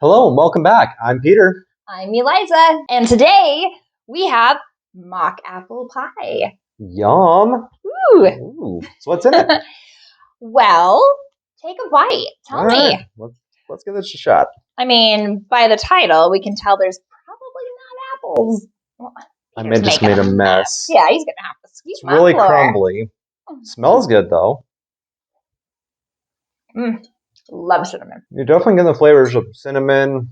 Hello and welcome back. I'm Peter. I'm Eliza, and today we have mock apple pie. Yum. Ooh. So what's in it? Well, take a bite. Tell me. Right. Let's give this a shot. I mean, by the title, we can tell there's probably not apples. Well, I just made a mess. Yeah, he's going to have to sweep It's really crumbly. Smells good, though. Love cinnamon. You're definitely getting the flavors of cinnamon,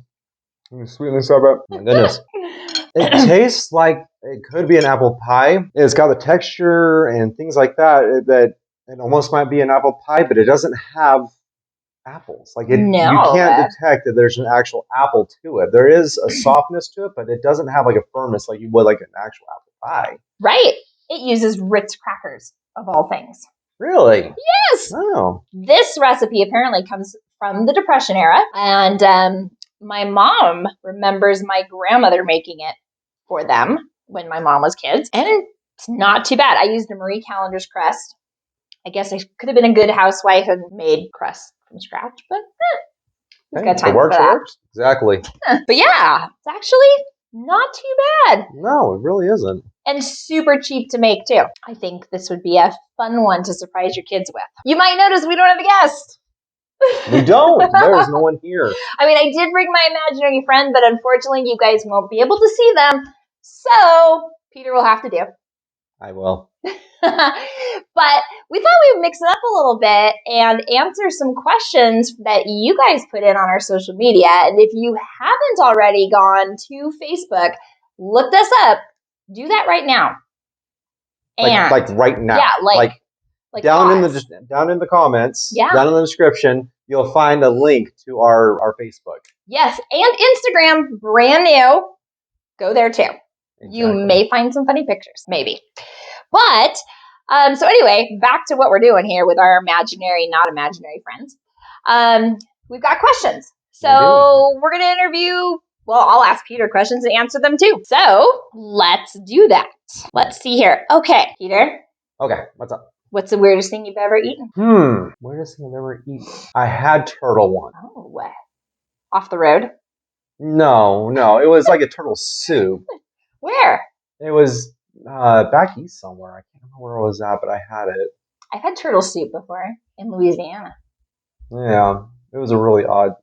sweetness of it. My goodness. It tastes like it could be an apple pie. It's got the texture and things like that it almost might be an apple pie, but it doesn't have apples. You can't detect that there's an actual apple to it. There is a softness to it, but it doesn't have like a firmness like you would like an actual apple pie. Right. It uses Ritz Crackers, of all things. Really? Yes. Oh. This recipe apparently comes from the Depression era, and my mom remembers my grandmother making it for them when my mom was kids, and it's not too bad. I used a Marie Callender's crust. I guess I could have been a good housewife and made crust from scratch, but it's got time for that. Works. Exactly. But yeah, it's actually not too bad. No, it really isn't. And super cheap to make, too. I think this would be a fun one to surprise your kids with. You might notice we don't have a guest. We don't. There's no one here. I mean, I did bring my imaginary friend, but unfortunately, you guys won't be able to see them. So, Peter will have to do. I will. But we thought we would mix it up a little bit and answer some questions that you guys put in on our social media. And if you haven't already gone to Facebook, look this up. Do that right now. And like right now. Yeah, like down in the comments, down in the description, you'll find a link to our Facebook. Yes, and Instagram, brand new. Go there too. Exactly. You may find some funny pictures, maybe. But so anyway, back to what we're doing here with our imaginary, not imaginary friends. We've got questions. So we're gonna interview. Well, I'll ask Peter questions and answer them too. So let's do that. Let's see here. Okay, Peter. Okay, what's up? What's the weirdest thing you've ever eaten? Weirdest thing I've ever eaten. I had turtle once. Oh, off the road? No. It was like a turtle soup. Where? It was back east somewhere. I can't remember where it was at, but I had it. I've had turtle soup before in Louisiana. Yeah, it was a really odd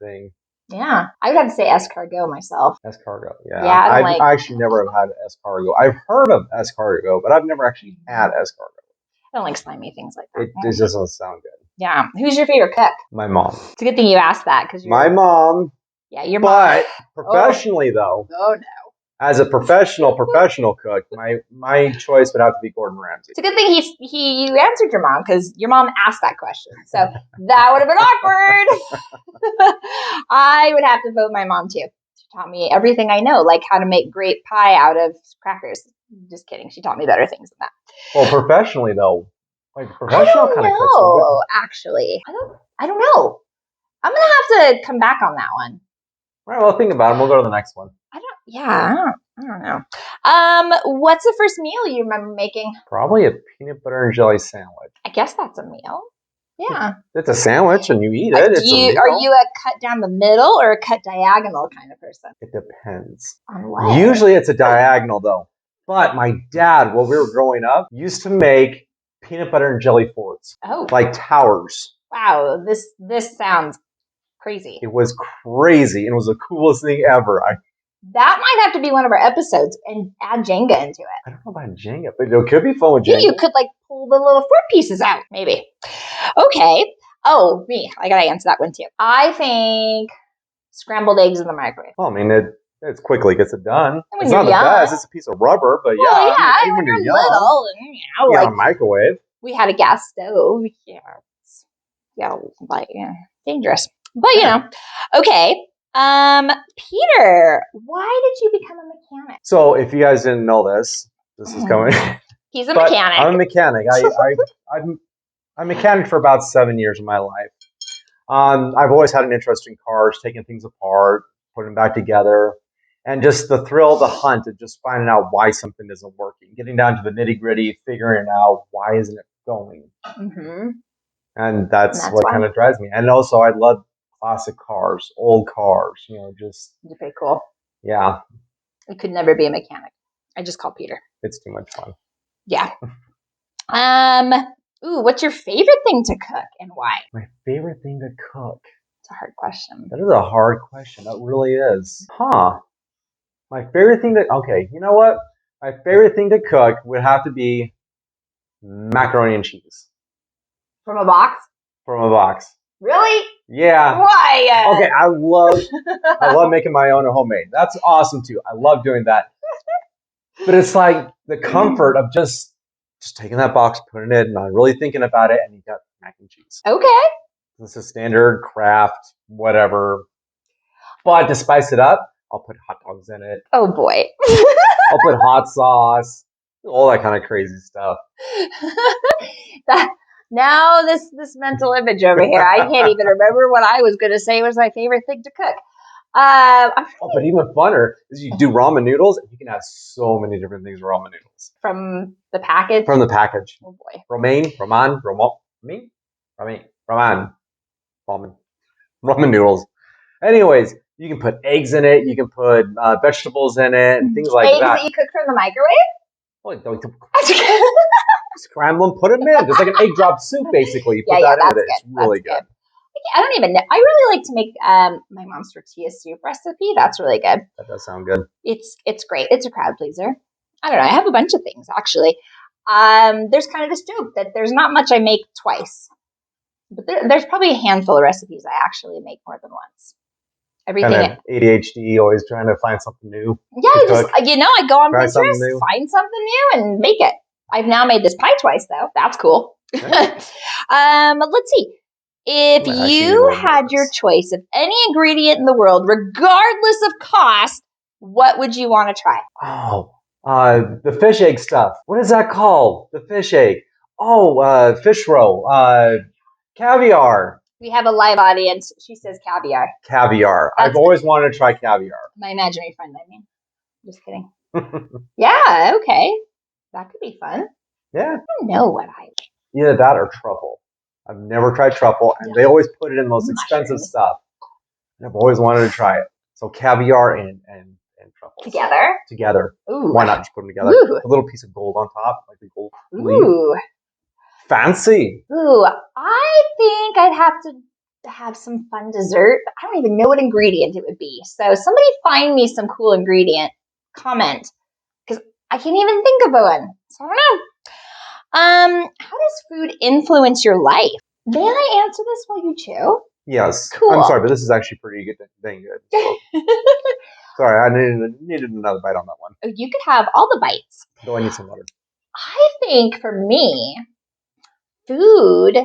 thing. Yeah, I would have to say escargot myself. Escargot, yeah. Yeah, I actually never have had escargot. I've heard of escargot, but I've never actually had escargot. I don't like slimy things like that. It just doesn't sound good. Yeah. Who's your favorite cook? My mom. It's a good thing you asked that because my mom. Yeah, your mom. But professionally, though. Oh no. As a professional cook, my choice would have to be Gordon Ramsay. It's a good thing you answered your mom because your mom asked that question. So that would have been awkward. I would have to vote my mom too. She taught me everything I know, like how to make great pie out of crackers. Just kidding. She taught me better things than that. Well, professionally though, professional kind of cooks. No, actually, I don't know. I'm gonna have to come back on that one. All right, well, think about it. We'll go to the next one. I don't know. What's the first meal you remember making? Probably a peanut butter and jelly sandwich. I guess that's a meal. Yeah. It's a sandwich and you eat it. Are you a cut down the middle or a cut diagonal kind of person? It depends. On what? Usually it's a diagonal though. But my dad, while we were growing up, used to make peanut butter and jelly forts. Oh. Like towers. Wow, this sounds crazy. It was crazy and it was the coolest thing ever. That might have to be one of our episodes and add Jenga into it. I don't know about Jenga, but it could be fun with Jenga. You could pull the little fruit pieces out, maybe. Okay. Oh, me. I gotta answer that one too. I think scrambled eggs in the microwave. Well, I mean, it quickly gets it done. It's not the best. It's a piece of rubber, but when you're little, and, a microwave. We had a gas stove. Dangerous. But okay. Peter, why did you become a mechanic? So, if you guys didn't know this is coming. He's a mechanic. I'm a mechanic. I'm a mechanic for about 7 years of my life. I've always had an interest in cars, taking things apart, putting them back together, and just the thrill of the hunt of just finding out why something isn't working, getting down to the nitty gritty, figuring out why isn't it going. Mm-hmm. And that's what kind of drives me. And also, I love classic cars, old cars, just. It's pretty cool. Yeah. I could never be a mechanic. I just call Peter. It's too much fun. Yeah. What's your favorite thing to cook and why? My favorite thing to cook? It's a hard question. That is a hard question. That really is. My favorite thing okay, you know what? My favorite thing to cook would have to be macaroni and cheese. From a box? From a box. Really? Yeah. Why? Okay, I love making my own homemade. That's awesome too. I love doing that. But it's like the comfort of just taking that box, putting it, and not really thinking about it, and you got mac and cheese. Okay. It's a standard craft, whatever. But to spice it up, I'll put hot dogs in it. Oh boy. I'll put hot sauce, all that kind of crazy stuff. Now this mental image over here, I can't even remember what I was going to say was my favorite thing to cook. But even funner is you do ramen noodles, and you can have so many different things with ramen noodles. From the package? From the package. Oh boy. Ramen noodles. Anyways, you can put eggs in it, you can put vegetables in it, and things like eggs that. Eggs that you cook from the microwave? Well, scramble them, put them in. Just like an egg drop soup, basically. You put that in it. It's really good. I don't even know. I really like to make my mom's tortilla soup recipe. That's really good. That does sound good. It's great. It's a crowd pleaser. I don't know. I have a bunch of things, actually. There's kind of this joke that there's not much I make twice. But there's probably a handful of recipes I actually make more than once. Everything. Kind of ADHD, always trying to find something new. Yeah, I go on Pinterest, find something new, and make it. I've now made this pie twice, though. That's cool. Okay. Let's see. If you had your choice of any ingredient in the world, regardless of cost, what would you want to try? Oh, the fish egg stuff. What is that called? The fish egg. Oh, fish roe. Caviar. We have a live audience. She says caviar. Caviar. I've always wanted to try caviar. My imaginary friend, I mean. Just kidding. Yeah, okay. That could be fun. Yeah. I don't know what I like. Either that or truffle. I've never tried truffle, and they always put it in the most expensive stuff. And I've always wanted to try it. So caviar and truffles. Together. Ooh. Why not just put them together? Ooh. A little piece of gold on top, like the gold leaf. Fancy. Ooh, I think I'd have to have some fun dessert. I don't even know what ingredient it would be. So somebody find me some cool ingredient. Comment. Because I can't even think of one. So I don't know. How does food influence your life? May I answer this while you chew? Yes. Cool. I'm sorry, but this is actually pretty good. Dang good. So. Sorry, I needed another bite on that one. You could have all the bites. Though I need some water. I think for me, food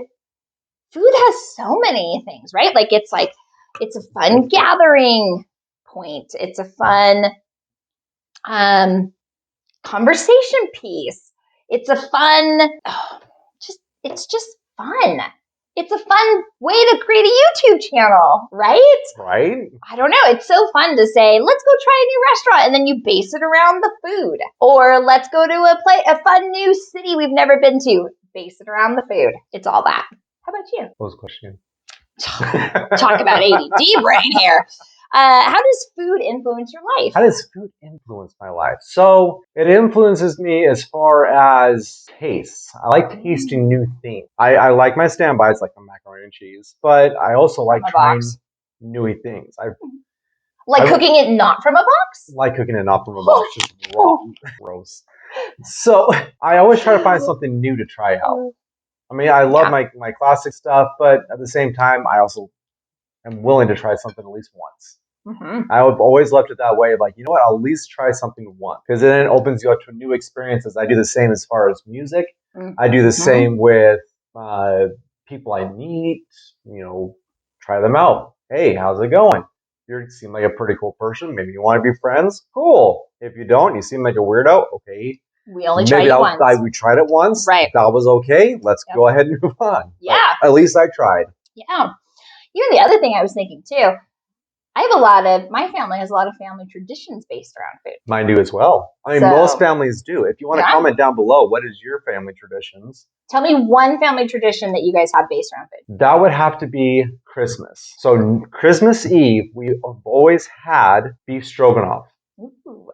has so many things, right? It's a fun gathering point. It's a fun conversation piece. It's a fun, it's just fun. It's a fun way to create a YouTube channel, right? Right. I don't know. It's so fun to say, let's go try a new restaurant, and then you base it around the food. Or let's go to a fun new city we've never been to. Base it around the food. It's all that. How about you? What was the question? Talk about ADD brain here. How does food influence your life? How does food influence my life? So it influences me as far as tastes. I like tasting new things. I like my standbys, like the macaroni and cheese, but I also like trying new things. Cooking it not from a box? Like cooking it not from a box, just raw, gross. So I always try to find something new to try out. I mean, I love my classic stuff, but at the same time, I also am willing to try something at least once. Mm-hmm. I've always left it that way. Like, you know what? I'll at least try something once, because then it opens you up to new experiences. I do the same as far as music. Mm-hmm. I do the same with people I meet. Try them out. Hey, how's it going? You seem like a pretty cool person. Maybe you want to be friends. Cool. If you don't, you seem like a weirdo. Okay. We only tried it once. We tried it once. Right. That was okay. Let's go ahead and move on. Yeah. But at least I tried. Yeah. The other thing I was thinking too, My family has a lot of family traditions based around food. Mine do as well. I mean, most families do. If you want to comment down below, what is your family traditions? Tell me one family tradition that you guys have based around food. That would have to be Christmas. So Christmas Eve, we have always had beef stroganoff. Ooh.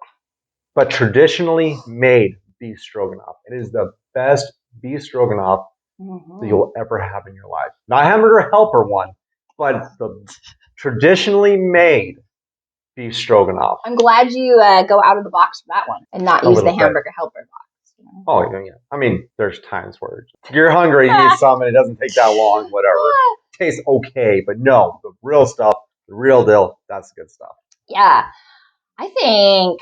But traditionally made beef stroganoff. It is the best beef stroganoff that you'll ever have in your life. Not hamburger helper one, but the traditionally made beef stroganoff. I'm glad you go out of the box for that one and not use the hamburger helper box. You know? Oh, yeah. I mean, there's times where you're hungry, you need some, and it doesn't take that long, whatever. Tastes okay, but no, the real stuff, the real deal, that's the good stuff. Yeah. I think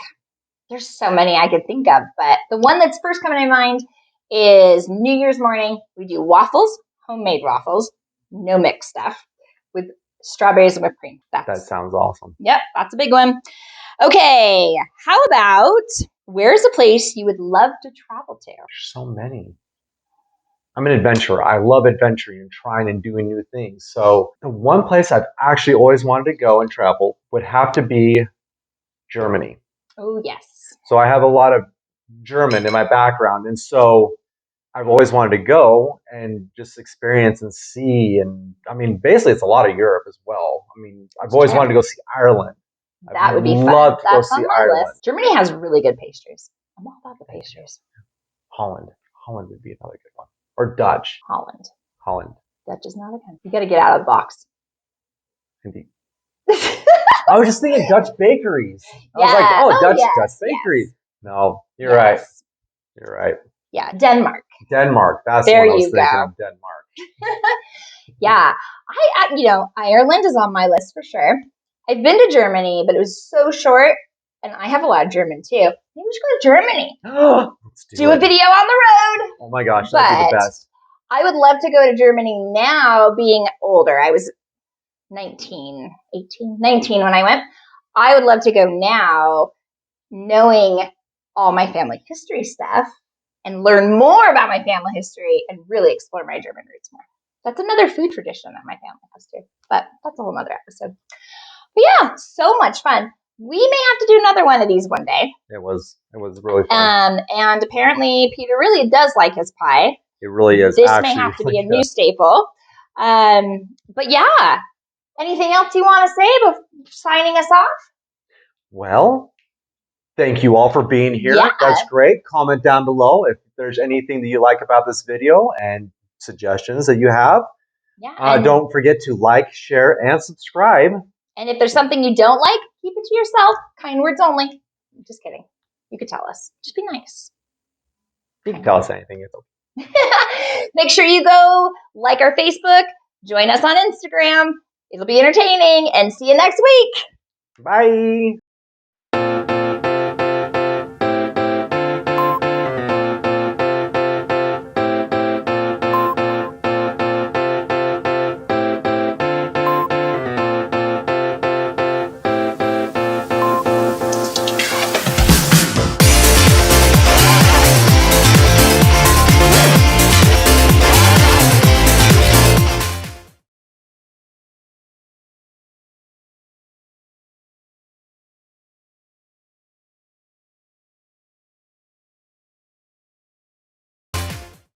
there's so many I could think of, but the one that's first coming to mind is New Year's morning. We do waffles, homemade waffles, no mixed stuff, with strawberries and whipped cream. That sounds awesome. Yep, that's a big one. Okay, how about where's a place you would love to travel to? There's so many. I'm an adventurer. I love adventuring and trying and doing new things. So the one place I've actually always wanted to go and travel would have to be Germany. Oh, yes. So I have a lot of German in my background. And so I've always wanted to go and just experience and see. And I mean, basically, it's a lot of Europe as well. I mean, I've always wanted to go see Ireland. That would be fun. Love to go see Ireland. Germany has really good pastries. I'm all about the pastries. Holland. Holland would be another good one. Or Dutch. Holland. Dutch is not a country. You got to get out of the box. Indeed. I was just thinking Dutch bakeries. I was like, oh, Dutch bakeries. Yes. No, you're right. You're right. Yeah, Denmark. That's what I was thinking of, Denmark. Yeah. Ireland is on my list for sure. I've been to Germany, but it was so short, and I have a lot of German too. Maybe we should go to Germany. Let's do a video on the road. Oh my gosh, that'd be the best. I would love to go to Germany now, being older. I was 19 when I went. I would love to go now, knowing all my family history stuff, and learn more about my family history and really explore my German roots more. That's another food tradition that my family has too, but that's a whole nother episode. But yeah, so much fun. We may have to do another one of these one day. It was really fun. And apparently Peter really does like his pie. It really is. This may have to be a new staple. But yeah, anything else you want to say before signing us off? Well, thank you all for being here. Yeah. That's great. Comment down below if there's anything that you like about this video and suggestions that you have. Yeah. Don't forget to like, share, and subscribe. And if there's something you don't like, keep it to yourself. Kind words only. Just kidding. You could tell us. Just be nice. You can tell us anything. It's okay. Make sure you go like our Facebook. Join us on Instagram. It'll be entertaining. And see you next week. Bye.